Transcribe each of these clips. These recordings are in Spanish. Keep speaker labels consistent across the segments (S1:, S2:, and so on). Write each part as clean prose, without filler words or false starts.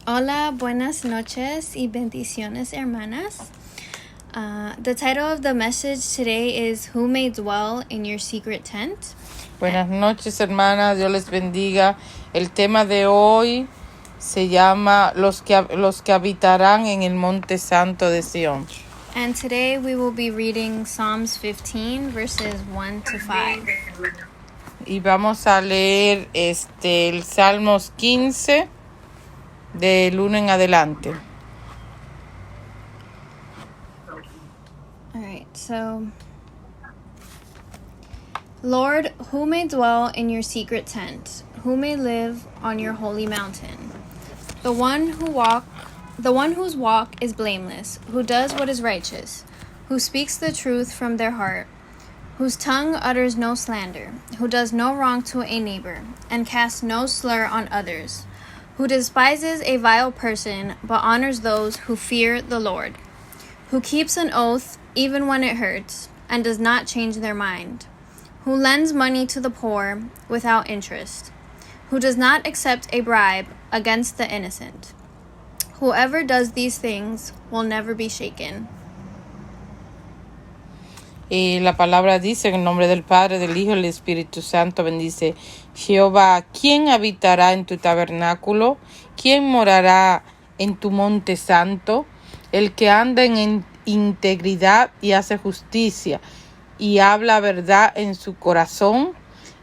S1: Hola, buenas noches y bendiciones, hermanas. The title of the message today is Who May Dwell in Your Secret Tent?
S2: Buenas noches, hermanas. Dios les bendiga. El tema de hoy se llama los que habitarán en el monte santo de Sion.
S1: And today we will be reading Psalms 15, verses 1 to 5.
S2: Y vamos a leer el Salmos 15 del 1 en adelante.
S1: All right, so Lord, who may dwell in your secret tent? Who may live on your holy mountain? The one whose walk is blameless, who does what is righteous, who speaks the truth from their heart, whose tongue utters no slander, who does no wrong to a neighbor, and casts no slur on others, who despises a vile person, but honors those who fear the Lord, who keeps an oath even when it hurts, and does not change their mind, who lends money to the poor without interest, who does not accept a bribe against the innocent. Whoever does these things will never be shaken.
S2: Y la palabra dice, en el nombre del Padre, del Hijo y del Espíritu Santo, bendice Jehová. ¿Quién habitará en tu tabernáculo? ¿Quién morará en tu monte santo? El que anda en integridad y hace justicia y habla verdad en su corazón.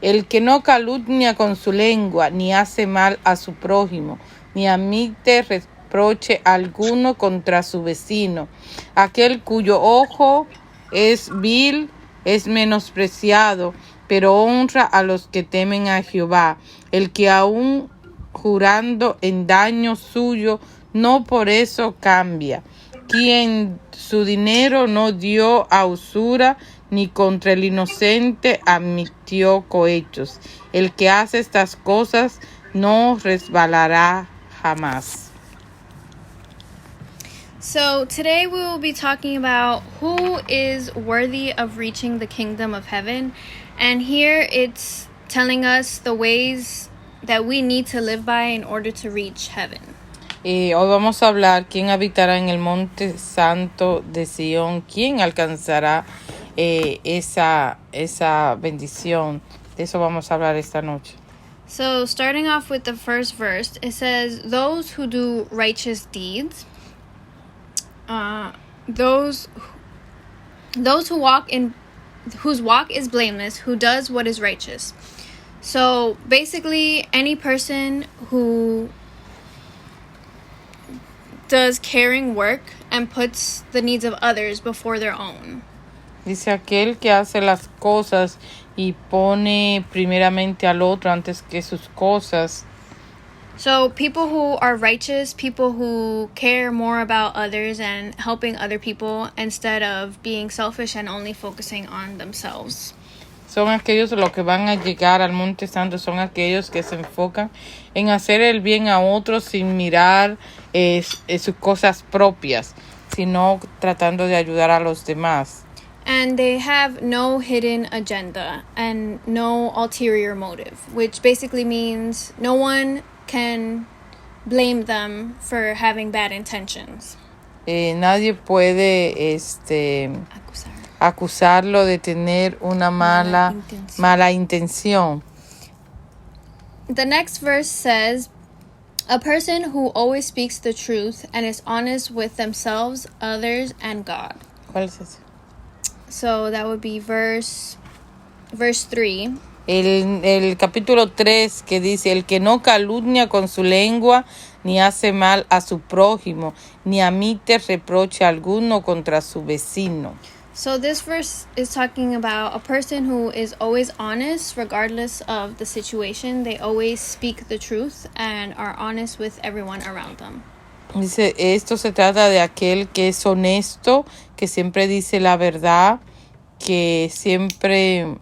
S2: El que no calumnia con su lengua, ni hace mal a su prójimo, ni admite reproche alguno contra su vecino. Aquel cuyo ojo es vil, es menospreciado, pero honra a los que temen a Jehová. El que aún jurando en daño suyo, no por eso cambia. Quien su dinero no dio a usura, ni contra el inocente admitió cohechos. El que hace estas cosas no resbalará jamás.
S1: So today we will be talking about who is worthy of reaching the kingdom of heaven. And here it's telling us the ways that we need to live by in order to reach heaven.
S2: Hoy vamos a hablar quién habitará en el monte santo de Sion, quién alcanzará esa bendición. De eso vamos a hablar esta noche.
S1: So starting off with the first verse, it says, those who do righteous deeds, those who whose walk is blameless, who does what is righteous. So basically, any person who does caring work and puts the needs of others before their own.
S2: Dice aquel que hace las cosas y pone primeramente al otro antes que sus cosas.
S1: So people who are righteous, people who care more about others and helping other people instead of being selfish and only focusing on themselves.
S2: Son aquellos los que van a llegar al Monte Santo, son aquellos que se enfocan en hacer el bien a otros sin mirar sus cosas propias, sino tratando de ayudar a los demás.
S1: And they have no hidden agenda and no ulterior motive, which basically means no one can blame them for having bad intentions.
S2: Nadie puede acusarlo de tener una mala intención.
S1: The next verse says, a person who always speaks the truth and is honest with themselves, others, and God.
S2: ¿Cuál es ese?
S1: So that would be verse 3.
S2: El capítulo 3 que dice, el que no calumnia con su lengua, ni hace mal a su prójimo, ni admite reproche alguno contra su vecino.
S1: So this verse is talking about a person who is always honest regardless of the situation. They always speak the truth and are honest with everyone around them.
S2: Dice, esto se trata de aquel que es honesto, que siempre dice la verdad, que siempre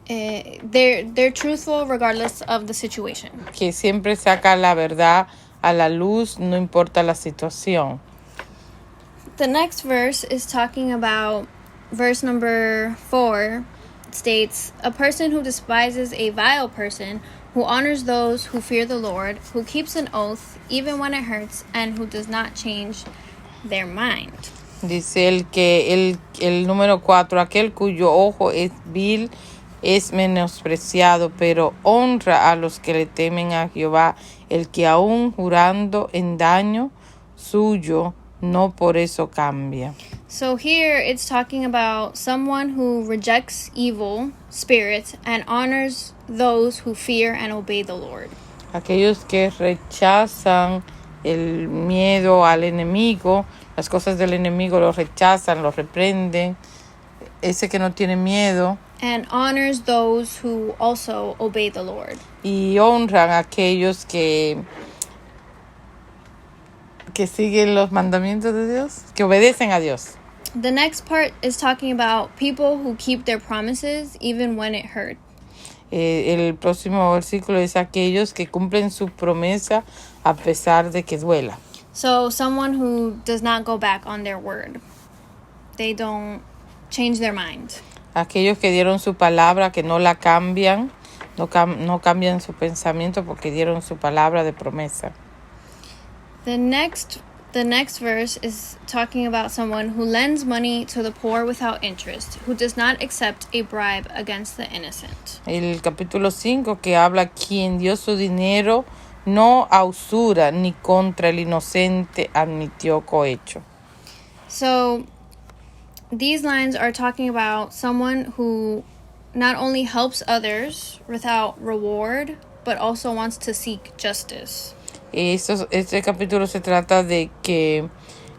S1: they're truthful regardless of the situation.
S2: Que siempre saca la verdad a la luz, no importa la situación.
S1: The next verse is talking about verse number 4 states, a person who despises a vile person, who honors those who fear the Lord, who keeps an oath even when it hurts, and who does not change their mind.
S2: Dice el número 4, aquel cuyo ojo es vil es menospreciado, pero honra a los que le temen a Jehová, el que aún jurando en daño suyo, no por eso cambia.
S1: So here it's talking about someone who rejects evil spirits and honors those who fear and obey the Lord.
S2: Aquellos que rechazan el miedo al enemigo, las cosas del enemigo lo rechazan, lo reprenden. Ese que no tiene miedo.
S1: And honors those who also obey the Lord.
S2: Y honran a aquellos que siguen los mandamientos de Dios, que obedecen a Dios.
S1: The next part is talking about people who keep their promises even when it hurt.
S2: El próximo versículo es aquellos que cumplen su promesa a pesar de que duela.
S1: So someone who does not go back on their word. They don't change their mind.
S2: Aquellos que dieron su palabra, que no la cambian, no cambian su pensamiento porque dieron su palabra de promesa.
S1: The next verse is talking about someone who lends money to the poor without interest, who does not accept a bribe against the innocent.
S2: El capítulo 5 que habla quien dio su dinero no a usura ni contra el inocente admitió cohecho.
S1: So these lines are talking about someone who not only helps others without reward, but also wants to seek justice.
S2: Este capítulo se trata de que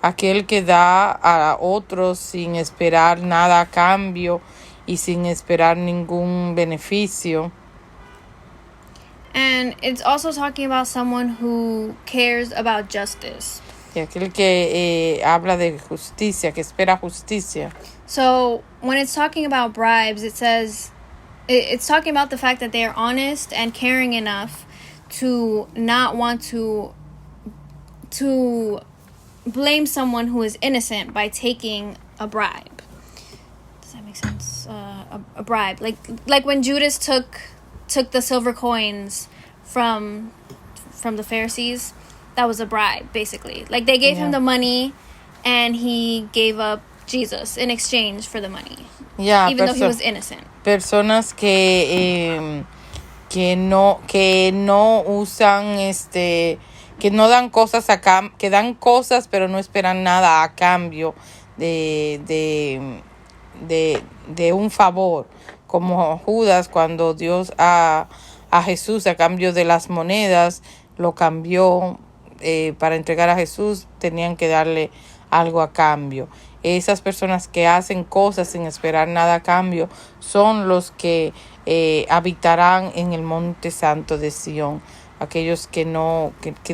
S2: aquel que da a otros sin esperar nada a cambio y sin esperar ningún beneficio.
S1: And it's also talking about someone who cares about justice.
S2: Y aquel que habla de justicia, que espera justicia.
S1: So when it's talking about bribes, it says it's talking about the fact that they are honest and caring enough to not want to blame someone who is innocent by taking a bribe. Does that make sense? A bribe, like when Judas took the silver coins from the Pharisees, that was a bribe, basically. Like they gave him the money, and he gave up Jesus in exchange for the money, even though he was innocent.
S2: Personas que no usan que no dan cosas que dan cosas pero no esperan nada a cambio de un favor, como Judas cuando Dios a Jesús a cambio de las monedas lo cambió para entregar a Jesús, tenían que darle algo a cambio. Esas personas que hacen cosas sin esperar nada a cambio son los que habitarán en el monte santo de Sión. Aquellos que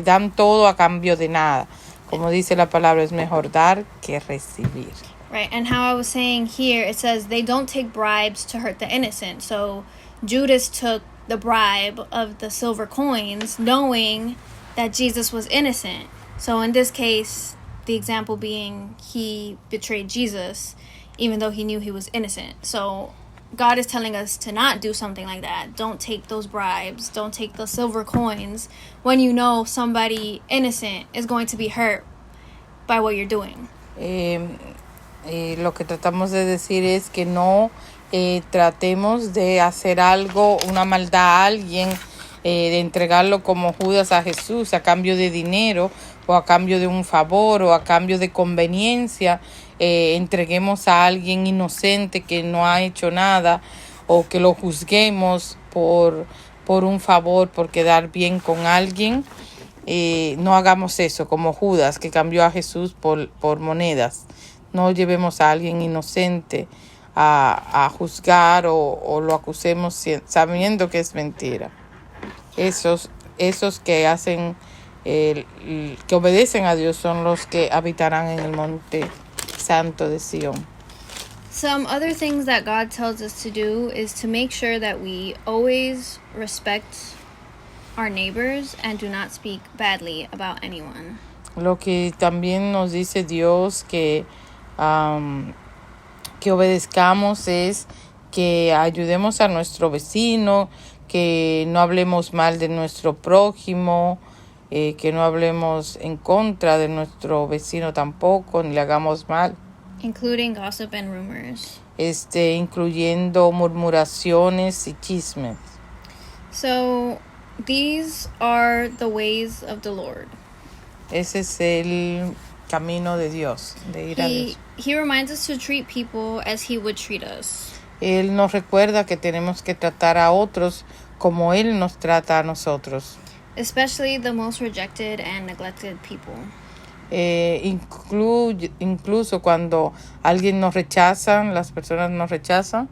S2: dan todo a cambio de nada. Como dice la palabra, es mejor dar que recibir.
S1: Right, and how I was saying here, it says they don't take bribes to hurt the innocent. So Judas took the bribe of the silver coins knowing that Jesus was innocent. So in this case, the example being he betrayed Jesus even though he knew he was innocent. So God is telling us to not do something like that. Don't take those bribes. Don't take the silver coins when you know somebody innocent is going to be hurt by what you're doing.
S2: Lo que tratamos de decir es que no tratemos de hacer algo, una maldad a alguien, de entregarlo como Judas a Jesús a cambio de dinero o a cambio de un favor o a cambio de conveniencia. Entreguemos a alguien inocente que no ha hecho nada o que lo juzguemos por un favor, por quedar bien con alguien. No hagamos eso como Judas que cambió a Jesús por monedas. No llevemos a alguien inocente a juzgar o lo acusemos sabiendo que es mentira. Esos que hacen que obedecen a Dios son los que habitarán en el monte santo de Sión.
S1: Some other things that God tells us to do is to make sure that we always respect our neighbors and do not speak badly about anyone.
S2: Lo que también nos dice Dios que obedezcamos es que ayudemos a nuestro vecino, que no hablemos mal de nuestro prójimo, que no hablemos en contra de nuestro vecino tampoco, ni le hagamos mal.
S1: Including gossip and rumors.
S2: Incluyendo murmuraciones y chismes.
S1: So, these are the ways of the Lord.
S2: Ese es el camino de Dios, de ir a Dios.
S1: He reminds us to treat people as He would treat us.
S2: Él nos recuerda que tenemos que tratar a otros como Él nos trata a nosotros.
S1: Especially the most rejected and neglected people.
S2: Incluso cuando alguien nos rechaza, las personas nos rechazan.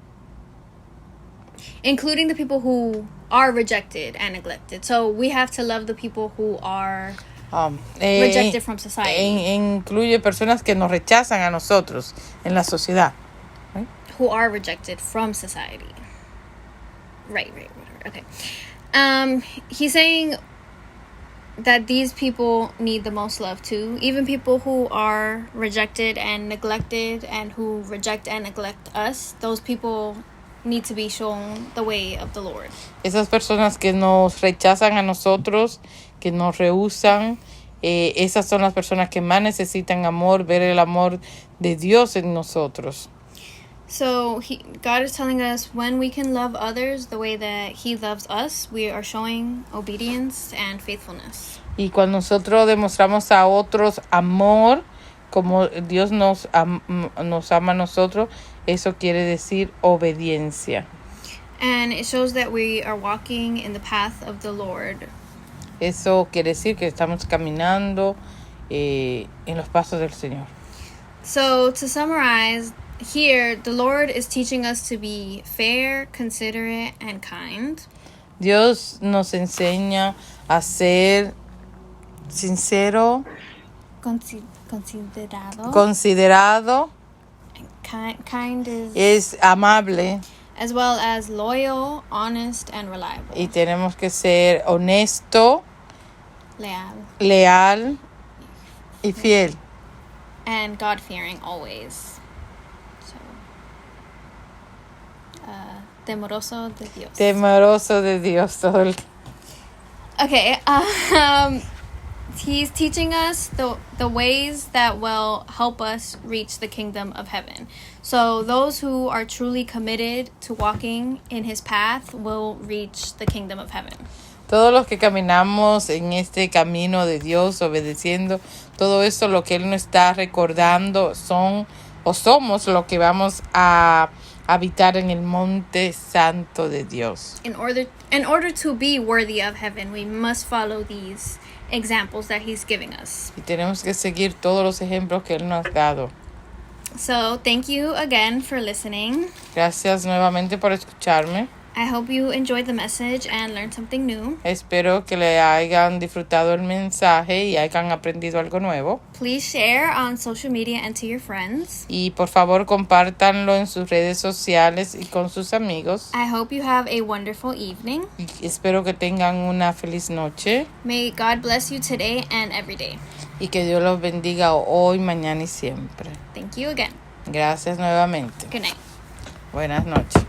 S1: Including the people who are rejected and neglected. So we have to love the people who are rejected from society.
S2: Incluye personas que nos rechazan a nosotros en la sociedad.
S1: Right? Who are rejected from society. Right. Okay. He's saying that these people need the most love too. Even people who are rejected and neglected and who reject and neglect us, those people need to be shown the way of the Lord.
S2: Esas personas que nos rechazan a nosotros, que nos rehúsan, esas son las personas que más necesitan amor, ver el amor de Dios en nosotros.
S1: So God is telling us when we can love others the way that He loves us, we are showing obedience and faithfulness.
S2: Y cuando nosotros demostramos a otros amor, como Dios nos ama a nosotros, eso quiere decir obediencia.
S1: And it shows that we are walking in the path of the Lord.
S2: Eso quiere decir que estamos caminando en los pasos del Señor.
S1: So to summarize, here, the Lord is teaching us to be fair, considerate, and kind.
S2: Dios nos enseña a ser sincero, considerado.
S1: Kind
S2: es amable.
S1: As well as loyal, honest, and reliable.
S2: Y tenemos que ser honesto,
S1: leal,
S2: y fiel.
S1: And God-fearing always. Temeroso de Dios.
S2: Temeroso de Dios todo el tiempo.
S1: Okay, He's teaching us the ways that will help us reach the kingdom of heaven. So those who are truly committed to walking in His path will reach the kingdom of heaven.
S2: Todos los que caminamos en este camino de Dios, obedeciendo, todo esto lo que Él nos está recordando somos lo que vamos a habitar en el monte santo de Dios.
S1: In order to be worthy of heaven, we must follow these examples that He's giving us.
S2: Y tenemos que seguir todos los ejemplos que Él nos ha dado.
S1: So, thank you again for listening.
S2: Gracias nuevamente por escucharme.
S1: I hope you enjoyed the message and learned something new.
S2: Espero que le hayan disfrutado el mensaje y hayan aprendido algo nuevo.
S1: Please share on social media and to your friends.
S2: Y por favor compártanlo en sus redes sociales y con sus amigos.
S1: I hope you have a wonderful evening.
S2: Y espero que tengan una feliz noche.
S1: May God bless you today and every day.
S2: Y que Dios los bendiga hoy, mañana y siempre.
S1: Thank you again.
S2: Gracias nuevamente.
S1: Good night.
S2: Buenas noches.